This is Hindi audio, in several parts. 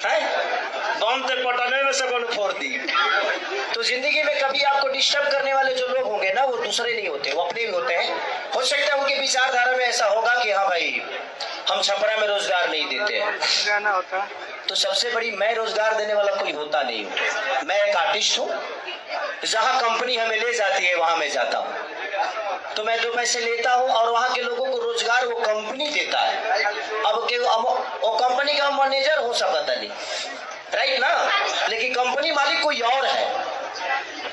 है बम ते पटाने में से फोड़ दी। तो जिंदगी में कभी आपको डिस्टर्ब करने वाले जो लोग होंगे ना, वो दूसरे नहीं होते, वो अपने भी होते हैं। हो सकता है उनकी विचारधारा में ऐसा होगा कि हाँ भाई हम छपरा में रोजगार नहीं देते हैं, तो सबसे बड़ी मैं रोजगार देने वाला कोई होता नहीं हूँ। मैं एक आर्टिस्ट हूँ, जहाँ कंपनी हमें ले जाती है वहां मैं जाता हूँ, तो मैं 2 पैसे लेता हूँ और वहाँ के लोगों को रोजगार वो कंपनी देता है। अब वो कंपनी का मैनेजर हो सकता नहीं, राइट ना, लेकिन कंपनी मालिक कोई और है।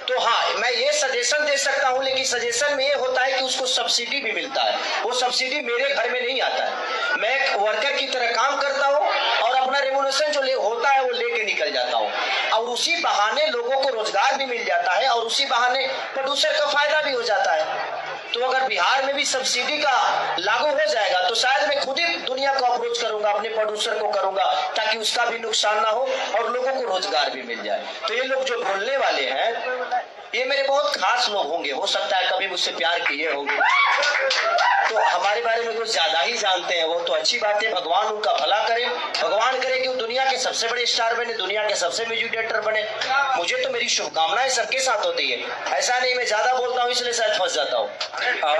तो हाँ, मैं ये सजेशन दे सकता हूँ, लेकिन सजेशन में ये होता है कि उसको सब्सिडी भी मिलता है। वो सब्सिडी मेरे घर में नहीं आता है, मैं एक वर्कर की तरह काम करता हूँ और अपना रेमुनेशन जो होता है वो लेके निकल जाता हूँ, और उसी बहाने लोगों को रोजगार भी मिल जाता है और उसी बहाने प्रोड्यूसर का फायदा भी हो जाता है। तो अगर बिहार में भी सब्सिडी का लागू हो जाएगा तो शायद मैं खुद ही दुनिया को अप्रोच करूंगा, अपने प्रोड्यूसर को करूंगा, ताकि उसका भी नुकसान ना हो और लोगों को रोजगार भी मिल जाए। तो ये लोग जो बोलने वाले हैं ये मेरे बहुत खास लोग होंगे, हो सकता है कभी मुझसे प्यार किए होंगे, तो हमारे बारे में कुछ ज्यादा ही जानते हैं वो, तो अच्छी बात है। भगवान उनका भला करे, भगवान करे कि वो दुनिया के सबसे बड़े स्टार बने, दुनिया के सबसे म्यूजिक डायरेक्टर बने। मुझे तो मेरी शुभकामनाएं सबके साथ होती है, ऐसा नहीं मैं ज्यादा बोलता हूँ इसलिए शायद फंस जाता हूँ। और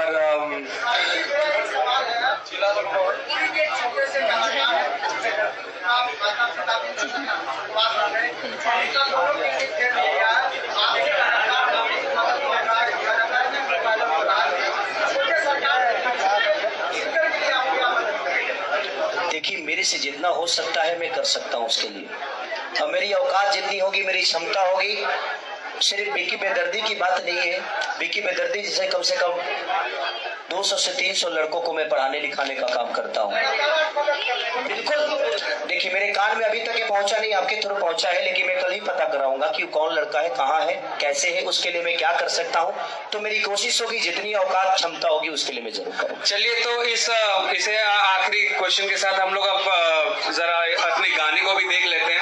देखिए, मेरे से जितना हो सकता है मैं कर सकता हूँ उसके लिए, और मेरी औकात जितनी होगी, मेरी क्षमता होगी। सिर्फ विकी बेदर्दी की बात नहीं है, विकी बेदर्दी जैसे कम से कम 200 से 300 लड़कों को मैं पढ़ाने लिखाने का काम करता हूँ। बिल्कुल, देखिए मेरे कान में अभी तक ये पहुंचा नहीं, आपके थ्रू पहुंचा है, लेकिन मैं कल ही पता कराऊंगा कि कौन लड़का है, कहाँ है, कैसे है, उसके लिए मैं क्या कर सकता हूँ। तो मेरी कोशिश होगी, जितनी औकात क्षमता होगी उसके लिए मैं जरूर करूँ। चलिए, तो इसे आखिरी क्वेश्चन के साथ हम लोग अब जरा अपने गाने को भी देख लेते हैं।